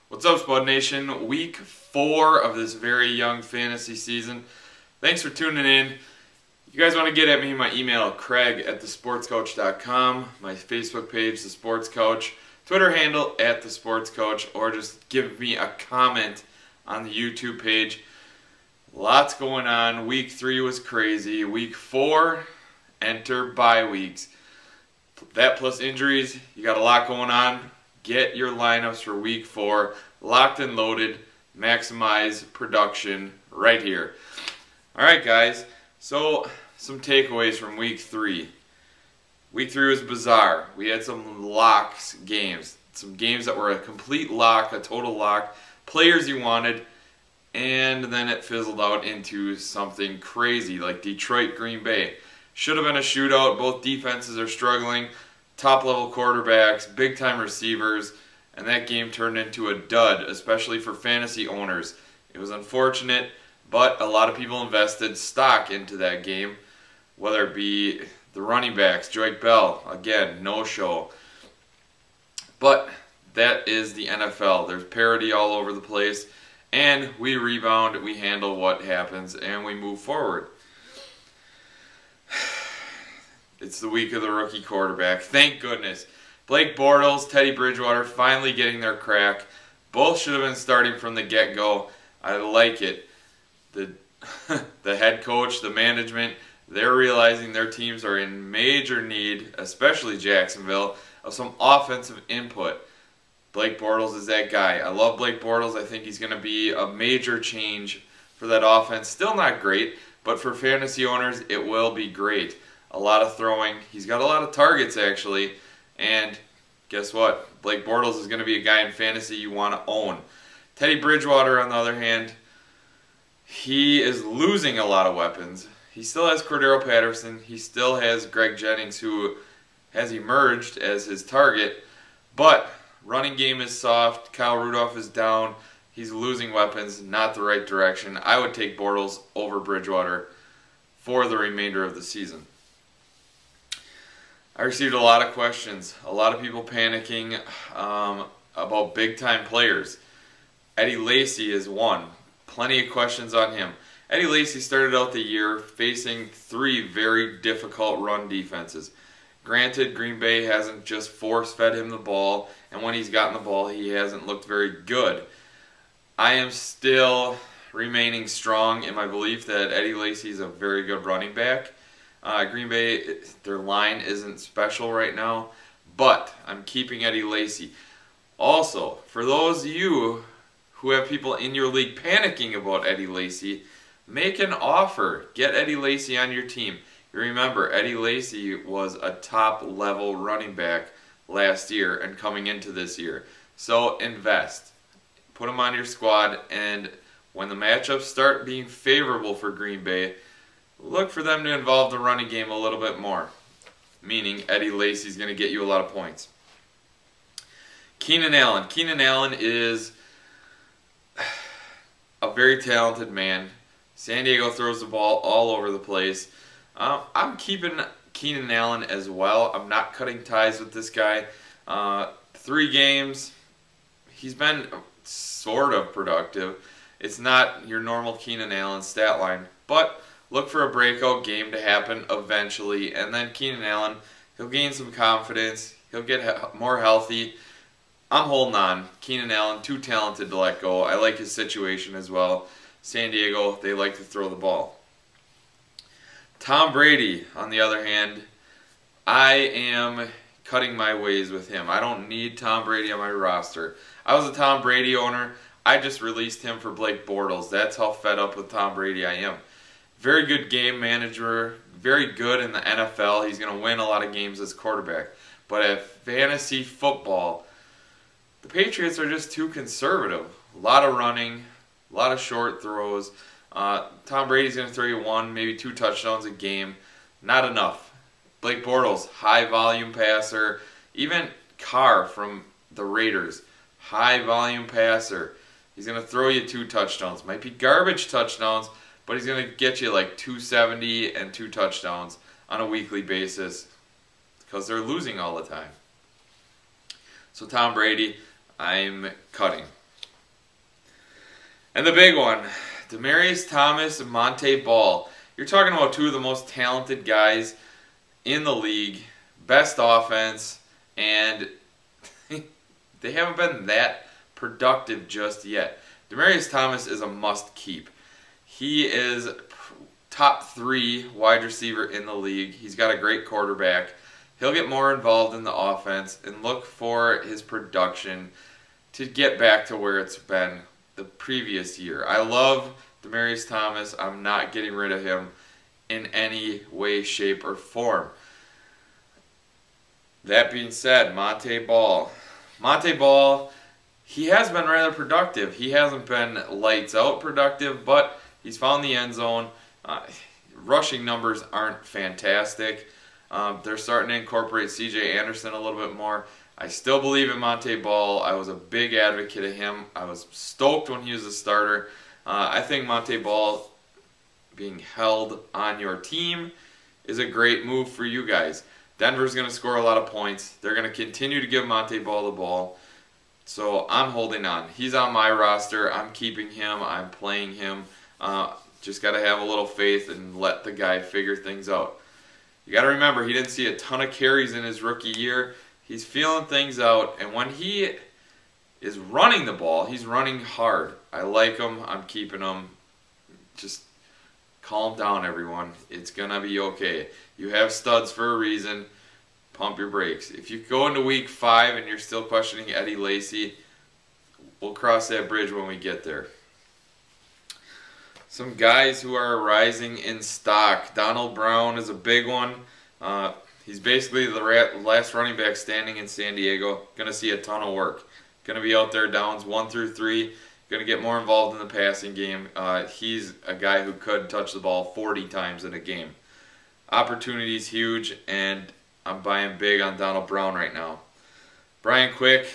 What's up, Spud Nation? Week 4 of this very young fantasy season. Thanks for tuning in. You guys want to get at me, my email, craig@thesportscoach.com, my Facebook page, The Sports Coach, Twitter handle, @thesportscoach, or just give me a comment on the YouTube page. Lots going on. Week 3 was crazy. Week 4, enter bye weeks. That plus injuries, you got a lot going on. Get your lineups for week 4 locked and loaded. Maximize production right here. Alright guys, so some takeaways from week 3. Week 3 was bizarre. We had some locks games. Some games that were a complete lock, a total lock. Players you wanted. And then it fizzled out into something crazy like Detroit, Green Bay. Should have been a shootout. Both defenses are struggling. Top-level quarterbacks, big-time receivers, and that game turned into a dud, especially for fantasy owners. It was unfortunate, but a lot of people invested stock into that game, whether it be the running backs. Joique Bell, again, no-show. But that is the NFL. There's parity all over the place, and we rebound, we handle what happens, and we move forward. It's the week of the rookie quarterback. Thank goodness. Blake Bortles, Teddy Bridgewater finally getting their crack. Both should have been starting from the get-go. I like it. The head coach, the management, they're realizing their teams are in major need, especially Jacksonville, of some offensive input. Blake Bortles is that guy. I love Blake Bortles. I think he's going to be a major change for that offense. Still not great, but for fantasy owners, it will be great. A lot of throwing. He's got a lot of targets, actually. And guess what? Blake Bortles is going to be a guy in fantasy you want to own. Teddy Bridgewater, on the other hand, he is losing a lot of weapons. He still has Cordero Patterson. He still has Greg Jennings, who has emerged as his target. But running game is soft. Kyle Rudolph is down. He's losing weapons. Not the right direction. I would take Bortles over Bridgewater for the remainder of the season. I received a lot of questions, a lot of people panicking about big-time players. Eddie Lacy is one. Plenty of questions on him. Eddie Lacy started out the year facing 3 very difficult run defenses. Granted, Green Bay hasn't just force-fed him the ball, and when he's gotten the ball, he hasn't looked very good. I am still remaining strong in my belief that Eddie Lacy is a very good running back. Green Bay, their line isn't special right now, but I'm keeping Eddie Lacy. Also, for those of you who have people in your league panicking about Eddie Lacy, make an offer. Get Eddie Lacy on your team. You remember, Eddie Lacy was a top-level running back last year and coming into this year. So invest. Put him on your squad, and when the matchups start being favorable for Green Bay, look for them to involve the running game a little bit more. Meaning Eddie Lacy is going to get you a lot of points. Keenan Allen. Keenan Allen is a very talented man. San Diego throws the ball all over the place. I'm keeping Keenan Allen as well. I'm not cutting ties with this guy. 3 games. He's been sort of productive. It's not your normal Keenan Allen stat line, but look for a breakout game to happen eventually, and then Keenan Allen, he'll gain some confidence, he'll get more healthy. I'm holding on. Keenan Allen, too talented to let go. I like his situation as well. San Diego, they like to throw the ball. Tom Brady, on the other hand, I am cutting my ways with him. I don't need Tom Brady on my roster. I was a Tom Brady owner. I just released him for Blake Bortles. That's how fed up with Tom Brady I am. Very good game manager, very good in the NFL. He's going to win a lot of games as quarterback. But at fantasy football, the Patriots are just too conservative. A lot of running, a lot of short throws. Tom Brady's going to throw you 1, maybe 2 touchdowns a game. Not enough. Blake Bortles, high volume passer. Even Carr from the Raiders, high volume passer. He's going to throw you 2 touchdowns. Might be garbage touchdowns, but he's going to get you like 270 and 2 touchdowns on a weekly basis because they're losing all the time. So Tom Brady, I'm cutting. And the big one, Demaryius Thomas and Montee Ball. You're talking about two of the most talented guys in the league, best offense, and they haven't been that productive just yet. Demaryius Thomas is a must-keep. He is top 3 wide receiver in the league. He's got a great quarterback. He'll get more involved in the offense and look for his production to get back to where it's been the previous year. I love Demaryius Thomas. I'm not getting rid of him in any way, shape, or form. That being said, Montee Ball. Montee Ball, he has been rather productive. He hasn't been lights out productive, but he's found the end zone. Rushing numbers aren't fantastic. They're starting to incorporate C.J. Anderson a little bit more. I still believe in Montee Ball. I was a big advocate of him. I was stoked when he was a starter. I think Montee Ball being held on your team is a great move for you guys. Denver's going to score a lot of points. They're going to continue to give Montee Ball the ball. So I'm holding on. He's on my roster. I'm keeping him. I'm playing him. Just got to have a little faith and let the guy figure things out. You got to remember, he didn't see a ton of carries in his rookie year. He's feeling things out, and when he is running the ball, he's running hard. I like him. I'm keeping him. Just calm down, everyone. It's going to be okay. You have studs for a reason. Pump your brakes. If you go into week 5 and you're still questioning Eddie Lacy, we'll cross that bridge when we get there. Some guys who are rising in stock. Donald Brown is a big one. He's basically the last running back standing in San Diego. Going to see a ton of work. Going to be out there downs 1 through 3. Going to get more involved in the passing game. He's a guy who could touch the ball 40 times in a game. Opportunity's huge, and I'm buying big on Donald Brown right now. Brian Quick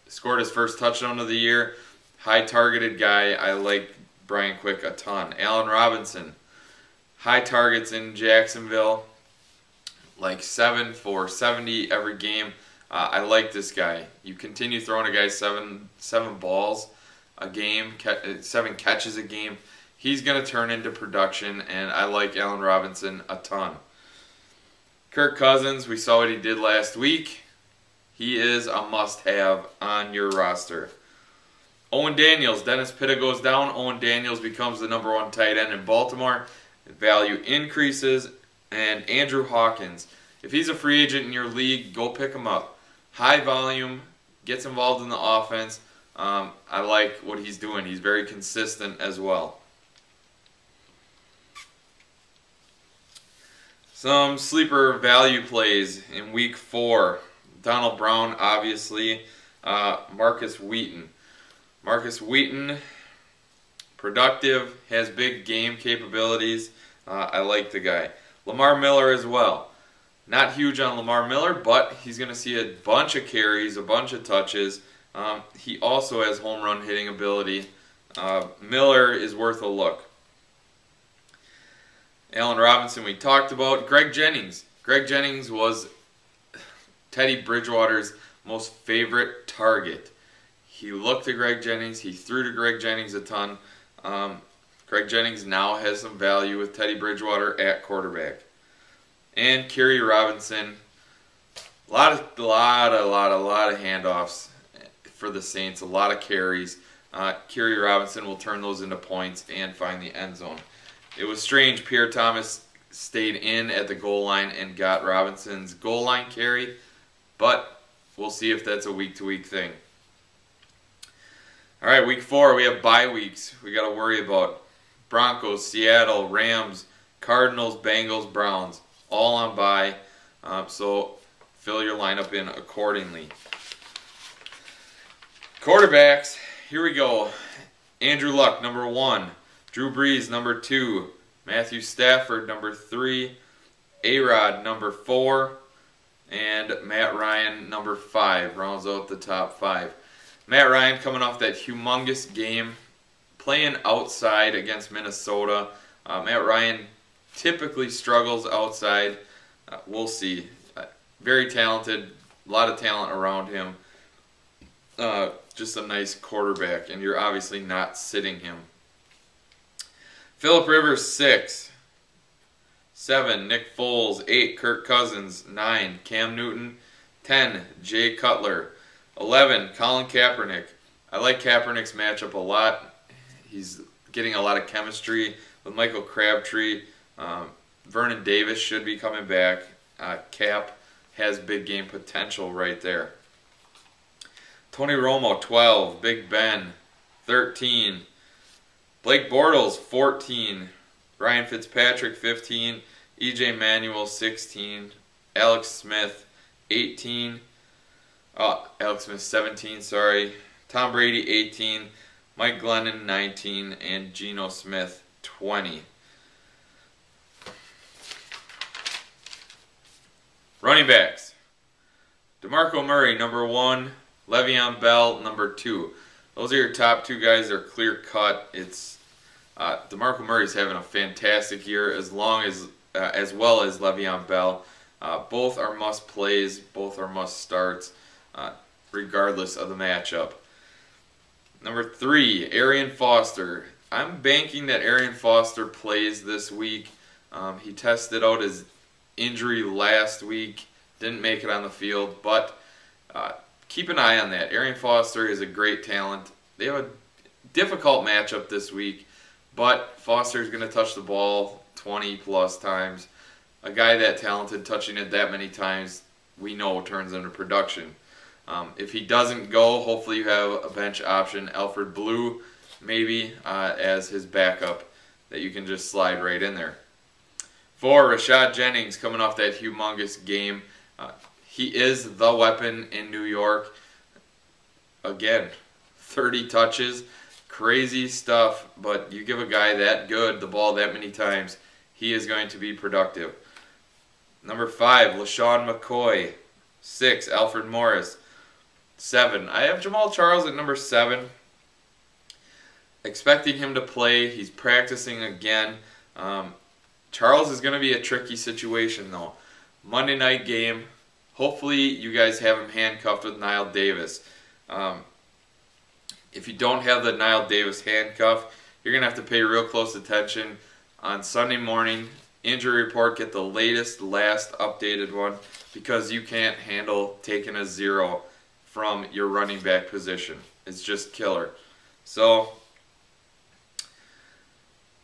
scored his first touchdown of the year. High targeted guy. I like Brian Quick a ton. Allen Robinson. High targets in Jacksonville. Like 7 for 70 every game. I like this guy. You continue throwing a guy seven balls a game, 7 catches a game. He's going to turn into production, and I like Allen Robinson a ton. Kirk Cousins, we saw what he did last week. He is a must-have on your roster. Owen Daniels, Dennis Pitta goes down. Owen Daniels becomes the #1 tight end in Baltimore. Value increases. And Andrew Hawkins, if he's a free agent in your league, go pick him up. High volume, gets involved in the offense. I like what he's doing. He's very consistent as well. Some sleeper value plays in week 4. Donald Brown, obviously. Marcus Wheaton. Marcus Wheaton, productive, has big game capabilities. I like the guy. Lamar Miller as well. Not huge on Lamar Miller, but he's going to see a bunch of carries, a bunch of touches. He also has home run hitting ability. Miller is worth a look. Allen Robinson we talked about. Greg Jennings. Greg Jennings was Teddy Bridgewater's most favorite target. He looked to Greg Jennings. He threw to Greg Jennings a ton. Greg Jennings now has some value with Teddy Bridgewater at quarterback. And Kerry Robinson, a lot of handoffs for the Saints, a lot of carries. Kerry Robinson will turn those into points and find the end zone. It was strange. Pierre Thomas stayed in at the goal line and got Robinson's goal line carry, but we'll see if that's a week-to-week thing. All right, week 4, we have bye weeks we got to worry about. Broncos, Seattle, Rams, Cardinals, Bengals, Browns, all on bye. So fill your lineup in accordingly. Quarterbacks, here we go. Andrew Luck, #1. Drew Brees, #2. Matthew Stafford, #3. A-Rod, #4. And Matt Ryan, #5. Rounds out the top 5. Matt Ryan coming off that humongous game, playing outside against Minnesota. Matt Ryan typically struggles outside. We'll see. Very talented, a lot of talent around him. just a nice quarterback, and you're obviously not sitting him. Phillip Rivers, 6. 7, Nick Foles. 8, Kirk Cousins. 9, Cam Newton. 10, Jay Cutler. 11, Colin Kaepernick. I like Kaepernick's matchup a lot. He's getting a lot of chemistry with Michael Crabtree. Vernon Davis should be coming back. Cap has big game potential right there. Tony Romo, 12. Big Ben, 13. Blake Bortles, 14. Ryan Fitzpatrick, 15. EJ Manuel, 16. Alex Smith, 18. Alex Smith, 17, sorry. Tom Brady, 18. Mike Glennon, 19. And Geno Smith, 20. Running backs. DeMarco Murray, number 1. Le'Veon Bell, number 2. Those are your top 2 guys. They're clear cut. It's DeMarco Murray's having a fantastic year, as well as Le'Veon Bell. Both are must plays. Both are must starts, regardless of the matchup. Number 3, Arian Foster. I'm banking that Arian Foster plays this week. He tested out his injury last week, didn't make it on the field, but keep an eye on that. Arian Foster is a great talent. They have a difficult matchup this week, but Foster is going to touch the ball 20 plus times. A guy that talented touching it that many times, we know turns into production. If he doesn't go, hopefully you have a bench option, Alfred Blue, maybe, as his backup that you can just slide right in there. 4, Rashad Jennings, coming off that humongous game. He is the weapon in New York. Again, 30 touches, crazy stuff, but you give a guy that good the ball that many times, he is going to be productive. Number 5, LaShawn McCoy. 6, Alfred Morris. 7, I have Jamal Charles at number 7. Expecting him to play. He's practicing again. Charles is going to be a tricky situation, though. Monday night game. Hopefully you guys have him handcuffed with Knile Davis. If you don't have the Knile Davis handcuff, you're going to have to pay real close attention on Sunday morning. Injury report, get the latest, last updated one, because you can't handle taking a 0 from your running back position. It's just killer. So,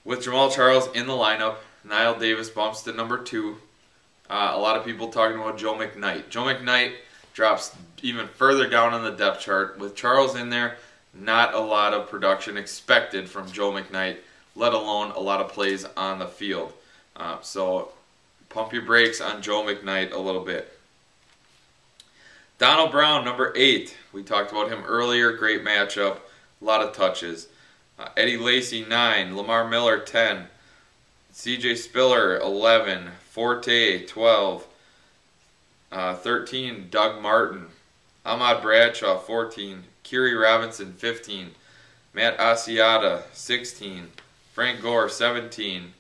with Jamal Charles in the lineup, Knile Davis bumps to number 2. A lot of people talking about Joe McKnight. Joe McKnight drops even further down on the depth chart. With Charles in there, not a lot of production expected from Joe McKnight, let alone a lot of plays on the field. So pump your brakes on Joe McKnight a little bit. Donald Brown, number 8. We talked about him earlier. Great matchup. A lot of touches. Eddie Lacy, 9. Lamar Miller, 10. C.J. Spiller, 11. Forte, 12. 13, Doug Martin. Ahmad Bradshaw, 14. Kiri Robinson, 15. Matt Asiata, 16. Frank Gore, 17.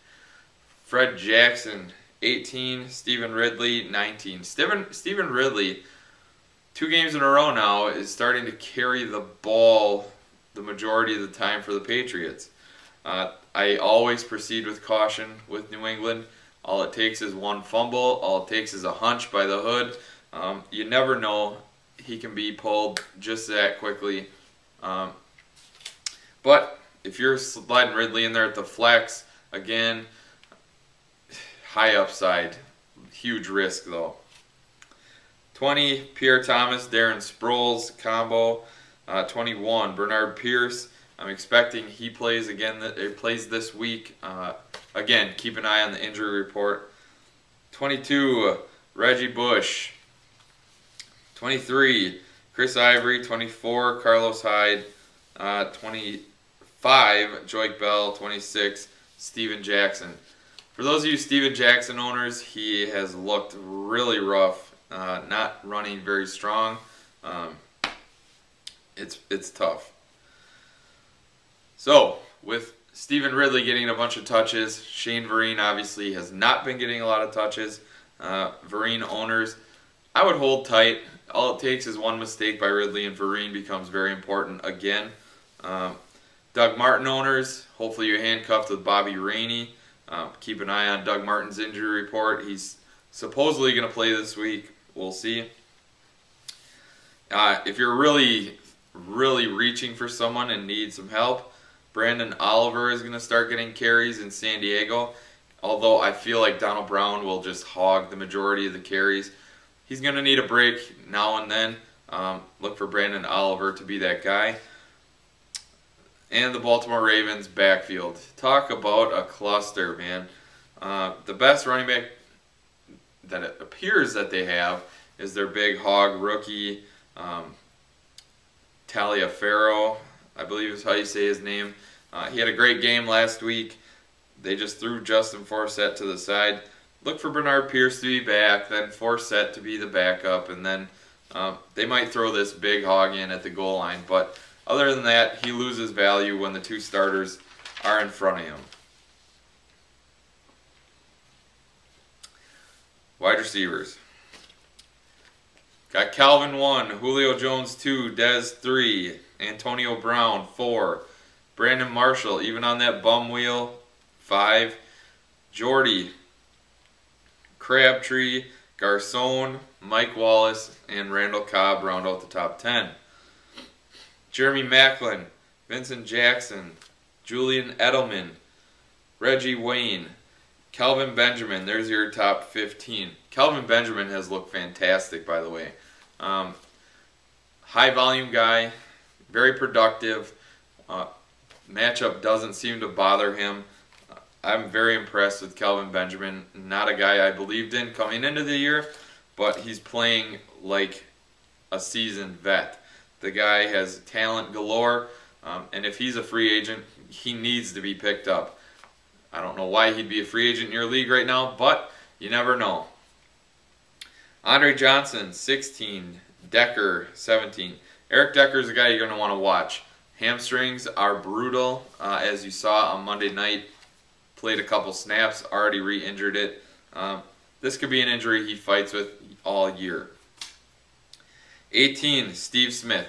Fred Jackson, 18. Stephen Ridley, 19. Stephen Ridley, 2 games in a row now, is starting to carry the ball the majority of the time for the Patriots. I always proceed with caution with New England. All it takes is one fumble. All it takes is a hunch by the hood. You never know. He can be pulled just that quickly. But if you're sliding Ridley in there at the flex, again, high upside. Huge risk, though. 20, Pierre Thomas, Darren Sproles combo. 21, Bernard Pierce. I'm expecting he plays again. Plays this week. Again, keep an eye on the injury report. 22, Reggie Bush. 23, Chris Ivory. 24, Carlos Hyde. 25, Joique Bell. 26, Steven Jackson. For those of you Steven Jackson owners, he has looked really rough. Not running very strong. It's tough. So, with Stephen Ridley getting a bunch of touches, Shane Vereen obviously has not been getting a lot of touches. Vereen owners, I would hold tight. All it takes is one mistake by Ridley and Vereen becomes very important again. Doug Martin owners, hopefully you're handcuffed with Bobby Rainey. Keep an eye on Doug Martin's injury report. He's supposedly going to play this week. We'll see. If you're really reaching for someone and need some help, Brandon Oliver is going to start getting carries in San Diego. Although I feel like Donald Brown will just hog the majority of the carries. He's going to need a break now and then. Look for Brandon Oliver to be that guy. And the Baltimore Ravens backfield. Talk about a cluster, man. The best running back that it appears that they have is their big hog rookie, Taliaferro, I believe is how you say his name. He had a great game last week. They just threw Justin Forsett to the side. Look for Bernard Pierce to be back, then Forsett to be the backup, and then they might throw this big hog in at the goal line. But other than that, he loses value when the two starters are in front of him. Wide receivers. Got Calvin 1, Julio Jones 2, Dez 3, Antonio Brown 4, Brandon Marshall, even on that bum wheel, 5, Jordy, Crabtree, Garcon, Mike Wallace, and Randall Cobb round out the top 10. Jeremy Maclin, Vincent Jackson, Julian Edelman, Reggie Wayne, Kelvin Benjamin. There's your top 15. Kelvin Benjamin has looked fantastic, by the way. High volume guy, very productive. Matchup doesn't seem to bother him. I'm very impressed with Kelvin Benjamin. Not a guy I believed in coming into the year, but he's playing like a seasoned vet. The guy has talent galore, and if he's a free agent, he needs to be picked up. I don't know why he'd be a free agent in your league right now, but you never know. Andre Johnson, 16. Decker, 17. Eric Decker is a guy you're going to want to watch. Hamstrings are brutal, as you saw on Monday night. Played a couple snaps, already re-injured it. This could be an injury he fights with all year. 18, Steve Smith.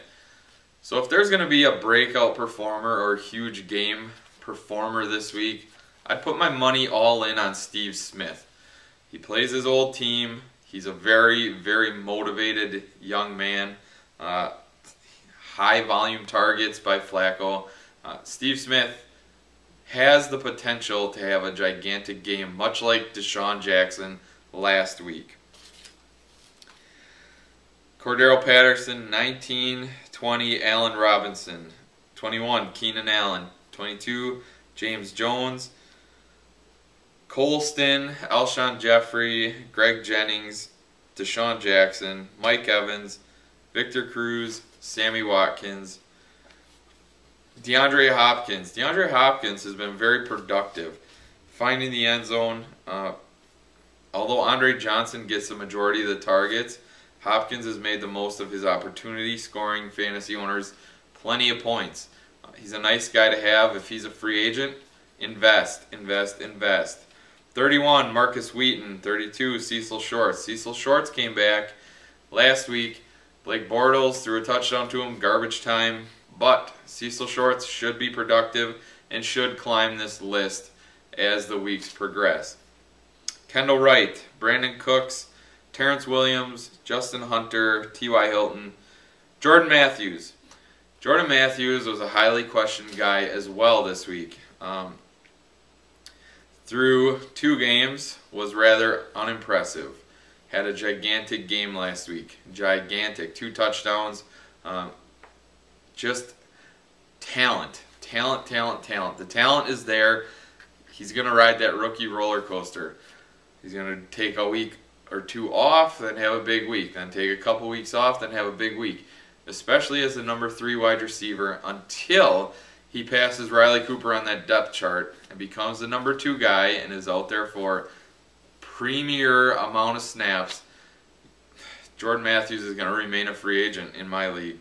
So if there's going to be a breakout performer or a huge game performer this week, I'd put my money all in on Steve Smith. He plays his old team. He's a very, very motivated young man. High volume targets by Flacco. Steve Smith has the potential to have a gigantic game, much like Deshaun Jackson last week. Cordero Patterson, 19. 20, Allen Robinson. 21, Keenan Allen. 22, James Jones. Colston, Alshon Jeffrey, Greg Jennings, Deshaun Jackson, Mike Evans, Victor Cruz, Sammy Watkins, DeAndre Hopkins. DeAndre Hopkins has been very productive, finding the end zone. Although Andre Johnson gets the majority of the targets, Hopkins has made the most of his opportunity, scoring fantasy owners plenty of points. He's a nice guy to have if he's a free agent. Invest, invest, invest. 31, Marcus Wheaton. 32, Cecil Shorts. Cecil Shorts came back last week. Blake Bortles threw a touchdown to him, garbage time. But Cecil Shorts should be productive and should climb this list as the weeks progress. Kendall Wright, Brandon Cooks, Terrence Williams, Justin Hunter, T.Y. Hilton, Jordan Matthews. Jordan Matthews was a highly questioned guy as well this week. Through 2 games, was rather unimpressive. Had a gigantic game last week. Gigantic. 2 touchdowns. Just talent. Talent, talent, talent. The talent is there. He's going to ride that rookie roller coaster. He's going to take a week or 2 off, then have a big week. Then take a couple weeks off, then have a big week. Especially as the number 3 wide receiver until he passes Riley Cooper on that depth chart and becomes the number 2 guy and is out there for premier amount of snaps. Jordan Matthews is going to remain a free agent in my league.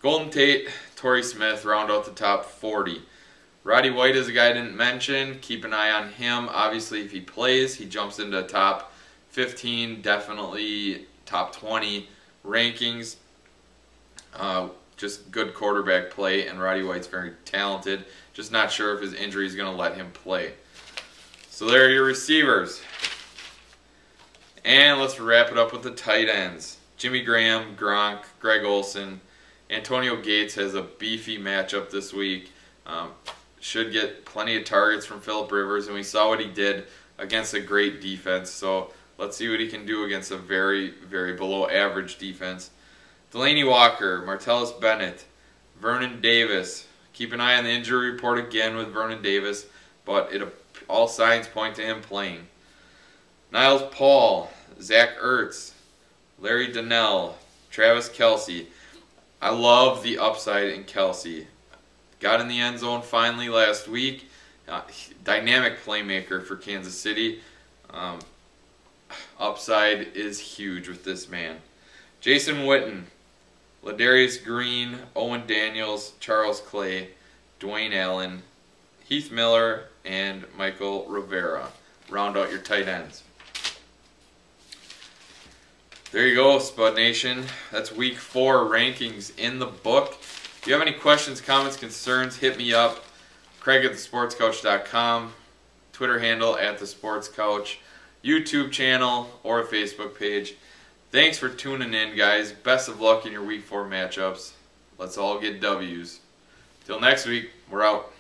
Golden Tate, Torrey Smith round out the top 40. Roddy White is a guy I didn't mention. Keep an eye on him. Obviously, if he plays, he jumps into top 15, definitely top 20 rankings. Just good quarterback play, and Roddy White's very talented. Just not sure if his injury is going to let him play. So there are your receivers. And let's wrap it up with the tight ends. Jimmy Graham, Gronk, Greg Olsen. Antonio Gates has a beefy matchup this week. Should get plenty of targets from Phillip Rivers, and we saw what he did against a great defense. So let's see what he can do against a very, very below average defense. Delaney Walker, Martellus Bennett, Vernon Davis. Keep an eye on the injury report again with Vernon Davis, but all signs point to him playing. Niles Paul, Zach Ertz, Larry Donnell, Travis Kelce. I love the upside in Kelce. Got in the end zone finally last week. Dynamic playmaker for Kansas City. Upside is huge with this man. Jason Witten, Ladarius Green, Owen Daniels, Charles Clay, Dwayne Allen, Heath Miller, and Michael Rivera. Round out your tight ends. There you go, Spud Nation. That's week 4 rankings in the book. If you have any questions, comments, concerns, hit me up. Craig@thesportscouch.com, Twitter handle @thesportscouch, YouTube channel, or a Facebook page. Thanks for tuning in, guys. Best of luck in your week 4 matchups. Let's all get W's. Till next week, we're out.